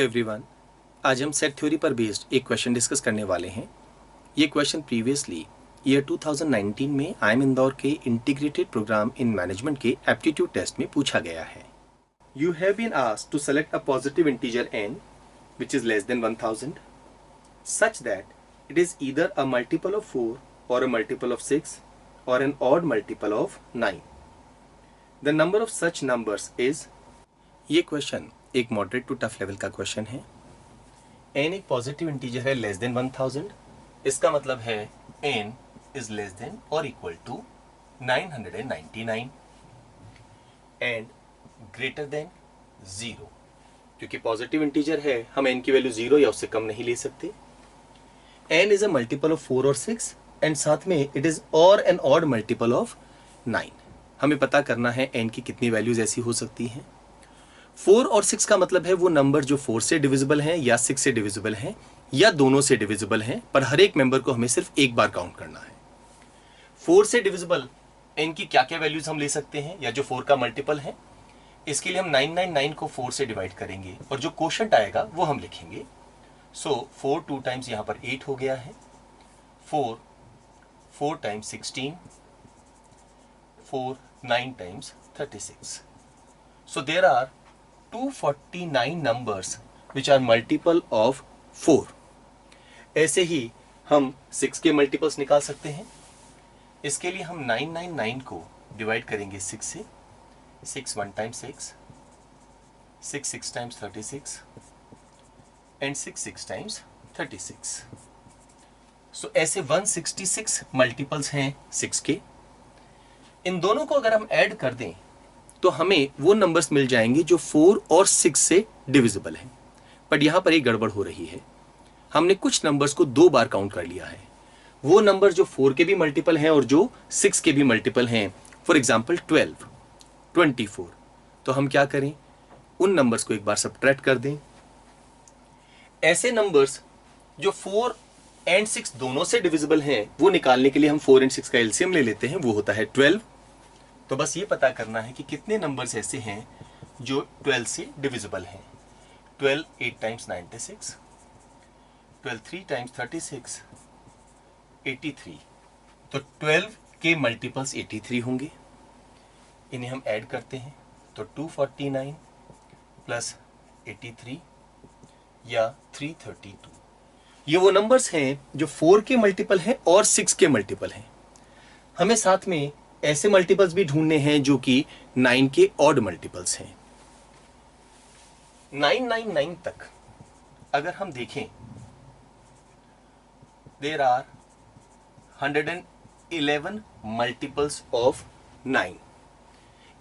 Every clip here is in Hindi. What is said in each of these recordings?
एवरीवन, आज हम सेट थ्योरी पर बेस्ड एक क्वेश्चन डिस्कस करने वाले हैं। ये क्वेश्चन प्रीवियसली ईयर 2019 में IIM इंदौर के इंटीग्रेटेड प्रोग्राम इन मैनेजमेंट के एप्टीट्यूड टेस्ट में पूछा गया है। You have been asked to select a positive integer n which is less than 1000 such that it is either a multiple of 4 or a multiple of 6 or an odd multiple of 9. The number of such numbers is। ये क्वेश्चन एक मॉडरेट टू टफ लेवल का क्वेश्चन है। n एक पॉजिटिव इंटीजर है लेस देन 1000, इसका मतलब है n इज लेस देन और equal to 999 and greater than 0। क्योंकि पॉजिटिव इंटीजर है, हम n की वैल्यू 0 या उससे कम नहीं ले सकते। n is a multiple of 4 और 6 एंड साथ में इट इज और एन ऑड मल्टीपल ऑफ 9। हमें पता करना है n की कितनी वैल्यूज ऐसी हो सकती हैं। 4 और 6 का मतलब है वो नंबर जो 4 से डिविजिबल हैं या 6 से डिविजिबल हैं या दोनों से डिविजिबल हैं, पर हर एक मेंबर को हमें सिर्फ एक बार काउंट करना है। 4 से डिविजिबल n की क्या क्या वैल्यूज हम ले सकते हैं या जो 4 का मल्टीपल है, इसके लिए हम 999 को 4 से डिवाइड करेंगे और जो क्वोशंट आएगा वो हम लिखेंगे। सो 4 2 टाइम्स यहाँ पर 8 हो गया है, 4 times 16, 4 9 times 36। So there are 249 numbers which are multiple of 4। ऐसे ही हम 6 के मल्टीपल्स निकाल सकते हैं। इसके लिए हम 999 को डिवाइड करेंगे 6 से। 6 1 टाइम्स 6, 6 6 टाइम्स 36 एंड 6 6 टाइम्स 36। सो ऐसे 166 मल्टीपल्स हैं 6 के। इन दोनों को अगर हम ऐड कर दें तो हमें वो नंबर्स मिल जाएंगे जो 4 और 6 से डिविजिबल हैं। बट यहां पर एक गड़बड़ हो रही है, हमने कुछ नंबर्स को 2 बार काउंट कर लिया है। वो नंबर जो 4 के भी मल्टीपल हैं और जो 6 के भी मल्टीपल हैं, फॉर एग्जाम्पल 12, 24। तो हम क्या करें, उन नंबर्स को एक बार सब्ट्रैक्ट कर दें। ऐसे नंबर्स जो 4 एंड 6 दोनों से डिविजिबल हैं, वो निकालने के लिए हम 4 एंड 6 का एलसीएम ले लेते हैं, वो होता है 12। तो बस ये पता करना है कि कितने नंबर्स ऐसे हैं जो 12 से डिविजिबल हैं। 12 8 टाइम्स 96, 12 3 टाइम्स 36, 83। तो 12 के मल्टीपल्स 83 होंगे। इन्हें हम ऐड करते हैं तो 249 प्लस 83 या 332। ये वो नंबर्स हैं जो 4 के मल्टीपल हैं और 6 के मल्टीपल हैं। हमें साथ में ऐसे मल्टीपल्स भी ढूंढने हैं जो कि 9 के ऑड मल्टीपल्स हैं। 999 तक अगर हम देखें, देयर आर 111 मल्टीपल्स ऑफ 9।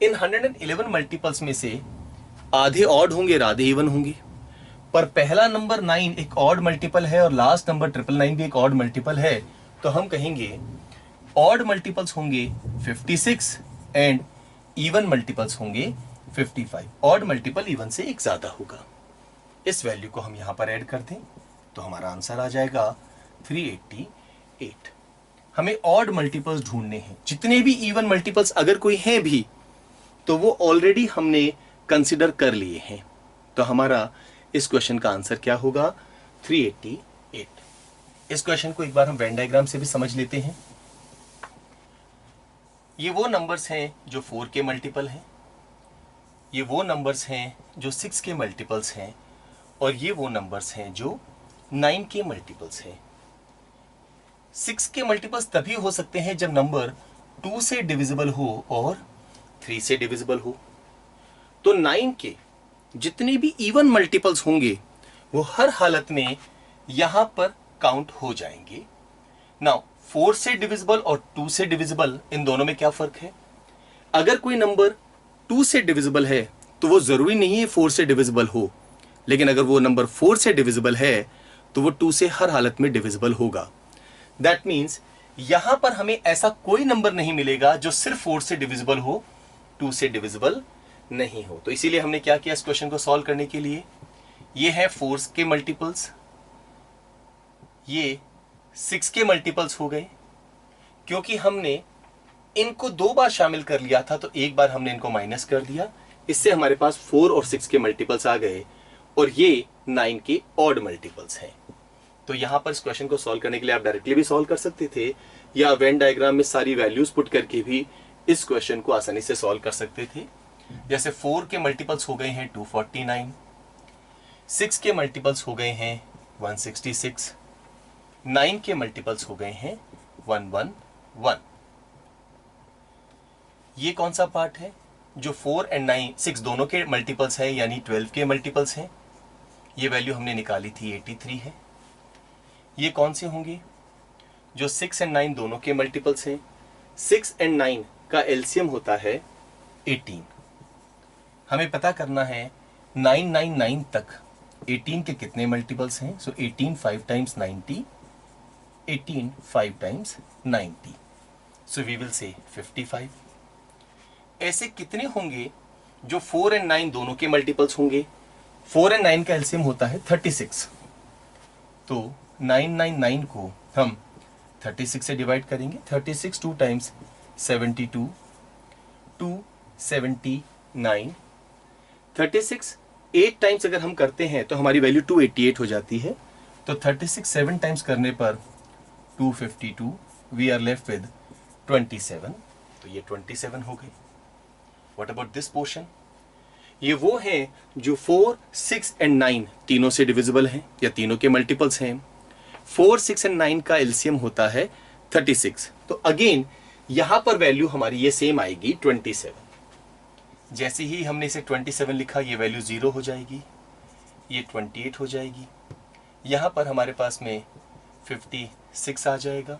इन 111 मल्टीपल्स में से आधे ऑड होंगे और आधे इवन होंगे। पर पहला नंबर 9 एक ऑड मल्टीपल है और लास्ट नंबर 999 भी एक ऑड मल्टीपल है। तो हम कहेंगे ऑड मल्टीपल्स होंगे 56 एंड इवन मल्टीपल्स होंगे 55। ऑड मल्टीपल इवन से एक ज्यादा होगा। इस वैल्यू को हम यहां पर ऐड कर दें तो हमारा आंसर आ जाएगा 388। हमें ऑड मल्टीपल्स ढूंढने हैं। जितने भी इवन मल्टीपल्स अगर कोई हैं भी तो वो ऑलरेडी हमने कंसिडर कर लिए हैं। तो हमारा इस क्वेश्चन का आंसर क्या होगा, 388। इस क्वेश्चन को एक बार हम वेन डायग्राम से भी समझ लेते हैं। ये वो नंबर्स हैं जो 4 के मल्टीपल हैं, ये वो नंबर्स हैं जो 6 के मल्टीपल्स हैं, और ये वो नंबर्स हैं जो 9 के मल्टीपल्स हैं। 6 के मल्टीपल्स तभी हो सकते हैं जब नंबर 2 से डिविजिबल हो और 3 से डिविजिबल हो। तो 9 के जितने भी इवन मल्टीपल्स होंगे वो हर हालत में यहां पर काउंट हो जाएंगे। नाउ 4 से डिविजिबल और 2 से डिविजिबल, इन दोनों में क्या फर्क है? अगर कोई नंबर 2 से डिविजिबल है तो वो जरूरी नहीं है 4 से डिविजिबल हो, लेकिन अगर वो नंबर 4 से डिविजिबल है तो वो 2 से हर हालत में डिविजिबल होगा। दैट मीन्स यहां पर हमें ऐसा कोई नंबर नहीं मिलेगा जो सिर्फ 4 से डिविजिबल हो, 2 से डिविजिबल नहीं हो। तो इसीलिए हमने क्या किया इस क्वेश्चन को सॉल्व करने के लिए, ये है 4 के मल्टीपल्स, ये 6 के मल्टीपल्स हो गए। क्योंकि हमने इनको 2 बार शामिल कर लिया था तो एक बार हमने इनको माइनस कर दिया, इससे हमारे पास 4 और 6 के मल्टीपल्स आ गए। और ये 9 के ऑड मल्टीपल्स हैं। तो यहां पर इस क्वेश्चन को सॉल्व करने के लिए आप डायरेक्टली भी सॉल्व कर सकते थे या वेन डायग्राम में सारी वैल्यूज पुट करके भी इस क्वेश्चन को आसानी से सॉल्व कर सकते थे। जैसे 4 के मल्टीपल्स हो गए हैं 249, 6 के मल्टीपल्स हो गए हैं 166, 9 के मल्टीपल्स हो गए हैं 111। ये कौन सा पार्ट है? जो 4 और 6 दोनों के मल्टीपल्स है यानी 12 के मल्टीपल्स हैं। ये वैल्यू हमने निकाली थी 83 है। ये कौन से होंगे? जो 6 और 9 दोनों के मल्टीपल्स हैं। 6 और 9 का एलसीएम होता है 18। हमें पता करना है 999 तक 18 के कितने मल्टीपल्स हैं। So 18 5 times 90, 18 5 times 90, so we will say 55। ऐसे कितने होंगे जो 4 और 9 दोनों के मल्टीपल्स होंगे? 4 और 9 का एलसीएम होता है 36। तो 999 को हम 36 से डिवाइड करेंगे। 36 2 टाइम्स 72, 279। 36 8 टाइम्स अगर हम करते हैं तो हमारी वैल्यू 288 हो जाती है। तो 36 7 टाइम्स करने पर 252, वी आर लेफ्ट विद 27। तो ये 27 हो गई। What about this portion? ये वो है जो 4, 6 एंड 9 तीनों से डिविजिबल हैं या तीनों के मल्टीपल्स हैं। 4, 6 एंड 9 का एलसीएम होता है 36। तो अगेन यहां पर वैल्यू हमारी ये सेम आएगी 27। जैसे ही हमने इसे 27 लिखा ये वैल्यू 0 हो जाएगी, ये 28 हो जाएगी। यहां पर हमारे पास में 56 आ जाएगा।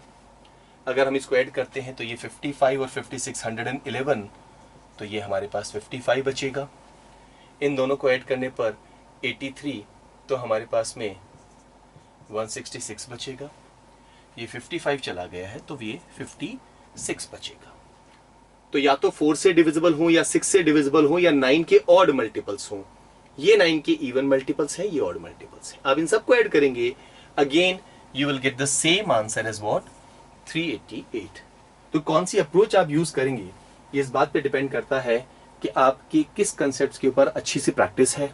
अगर हम इसको ऐड करते हैं तो ये 55 और 56 111, तो ये हमारे पास 55 बचेगा। इन दोनों को ऐड करने पर 83, तो हमारे पास में 166 बचेगा। ये 55 चला गया है तो ये 56 बचेगा। तो या तो 4 से डिविजिबल हो या 6 से डिविजिबल हो या 9 के ऑड मल्टीपल्स हो। ये 9 के इवन मल्टीपल्स है, ये ऑड मल्टीपल्स है। अब इन सबको ऐड करेंगे, again you will get the same answer as what? 388। तो कौन सी अप्रोच आप यूज करेंगे ये इस बात पे डिपेंड करता है कि आपकी किस कंसेप्ट के ऊपर अच्छी सी प्रैक्टिस है।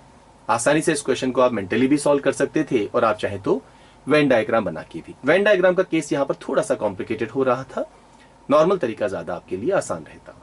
आसानी से इस क्वेश्चन को आप मेंटली भी सॉल्व कर सकते थे और आप चाहे तो वेन डायग्राम बना के भी। वेन डायग्राम का केस यहाँ पर थोड़ा सा कॉम्प्लिकेटेड हो रहा था, नॉर्मल तरीका ज्यादा आपके लिए आसान रहता।